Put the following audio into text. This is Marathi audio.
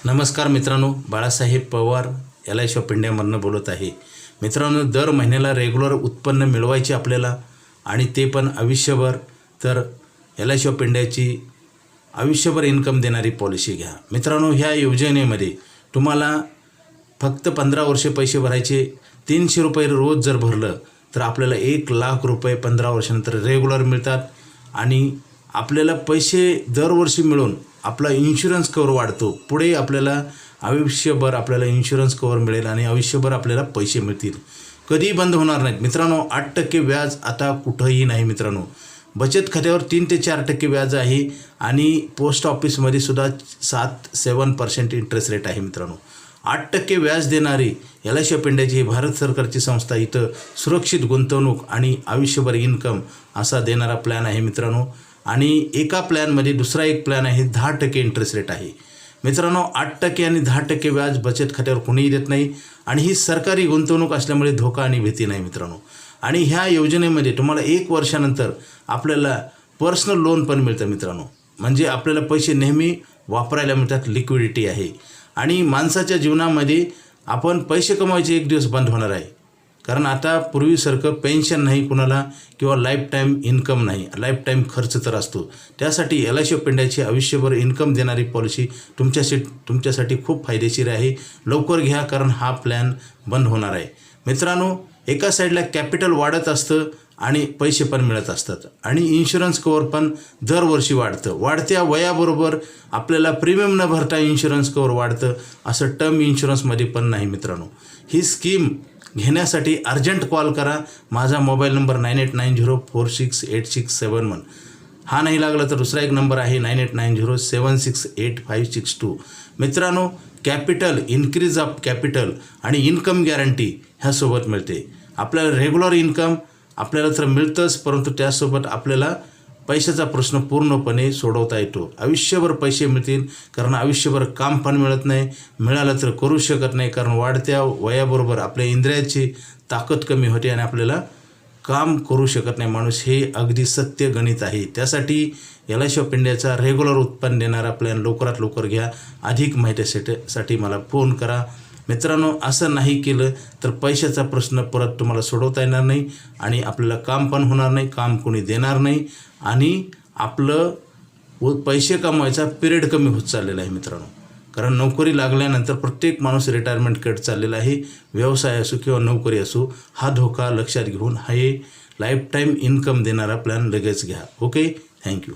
नमस्कार मित्रांनो, बाळासाहेब पवार LIC ऑफ इंडियामधून बोलत आहे। मित्रांनो, दर महिन्याला रेग्युलर उत्पन्न मिळवायचे आपल्याला आणि ते पण आयुष्यभर, तर LIC ऑफ इंडियाची आयुष्यभर इन्कम देणारी पॉलिसी घ्या। मित्रांनो, ह्या योजनेमध्ये तुम्हाला फक्त 15 वर्षे पैसे भरायचे। 300 रुपये रोज जर भरलं तर आपल्याला 1 लाख रुपये 15 वर्षानंतर रेग्युलर मिळतात आणि आपल्याला पैसे दरवर्षी मिळून आपला इन्शुरन्स कवर वाढतो। पुढे आपल्याला आयुष्यभर आपल्याला इन्शुरन्स कवर मिळेल आणि आयुष्यभर आपल्याला पैसे मिळतील, कधी बंद होणार नाहीत। मित्रांनो, 8% व्याज आता कुठंही नाही। मित्रांनो, बचत खात्यावर 3 ते 4% व्याज आहे आणि पोस्ट ऑफिसमध्ये सुद्धा 7% इंटरेस्ट रेट आहे। मित्रांनो, 8% व्याज देणारी LIC ऑफ इंडियाची ही भारत सरकारची संस्था इथं सुरक्षित गुंतवणूक आणि आयुष्यभर इन्कम असा देणारा प्लॅन आहे। मित्रांनो, आणि एका प्लॅनमध्ये दुसरा एक प्लॅन आहे, 10% इंटरेस्ट रेट आहे। मित्रांनो, 8% आणि 10% व्याज बचत खात्यावर कोणीही देत नाही आणि ही सरकारी गुंतवणूक असल्यामुळे धोका आणि भीती नाही। मित्रांनो, आणि ह्या योजनेमध्ये तुम्हाला 1 वर्षानंतर आपल्याला पर्सनल लोन पण मिळतं। मित्रांनो, म्हणजे आपल्याला पैसे नेहमी वापरायला मिळतात, लिक्विडिटी आहे। आणि माणसाच्या जीवनामध्ये आपण पैसे कमवायचे एक दिवस बंद होणार आहे, कारण आता पूर्वीसारखं पेन्शन नाही कुणाला किंवा लाईफ टाईम इन्कम नाही, लाईफ टाईम खर्च तर असतो। त्यासाठी LIC ऑफ इंडियाची आयुष्यभर इन्कम देणारी पॉलिसी तुमच्यासाठी खूप फायदेशीर आहे। लवकर घ्या, कारण हा प्लॅन बंद होणार आहे। मित्रांनो, एका साईडला कॅपिटल वाढत असतं आणि पैसे पण मिळत असतात आणि इन्शुरन्स कवर पण दरवर्षी वाढतं। वाढत्या वयाबरोबर आपल्याला प्रीमियम न भरता इन्शुरन्स कवर वाढतं, असं टर्म इन्शुरन्समध्ये पण नाही। मित्रांनो, ही स्कीम घेण्यासाठी अर्जंट कॉल करा। माझा मोबाईल नंबर 9890468671। हा नाही लागला तर दुसरा एक नंबर आहे 9890768562। मित्रांनो, कॅपिटल, इन्क्रीज ऑफ कॅपिटल आणि इन्कम गॅरंटी ह्यासोबत मिळते। आपल्याला रेग्युलर इन्कम आपल्याला तर मिळतंच, परंतु त्यासोबत आपल्याला पैशाचा प्रश्न पूर्णपणे सोडवता येतो। आयुष्यभर पैसे मिळतील, कारण आयुष्यभर काम पण मिळत नाही, मिळालं तर करू शकत नाही, कारण वाढत्या वयाबरोबर आपल्या इंद्रियाची ताकद कमी होते आणि आपल्याला काम करू शकत नाही माणूस। हे अगदी सत्य गणित आहे। त्यासाठी LIC ऑफ इंडियाचा रेग्युलर उत्पन्न देणारा प्लॅन लवकरात लवकर घ्या। अधिक माहितीसाठी मला फोन करा। मित्रांनो, असं नाही केलं तर पैशाचा प्रश्न परत तुम्हाला सोडवता येणार नाही आणि आपल्याला काम पण होणार नाही, काम कोणी देणार नाही आणि आपलं पैसे कमवायचा पिरियड कमी होत चाललेला आहे। मित्रांनो, कारण नोकरी लागल्यानंतर प्रत्येक माणूस रिटायरमेंटकडे चाललेला आहे। व्यवसाय असो किंवा नोकरी असो, हा धोका लक्षात घेऊन हे लाईफ टाईम इन्कम देणारा प्लॅन लगेच घ्या। Okay, thank you.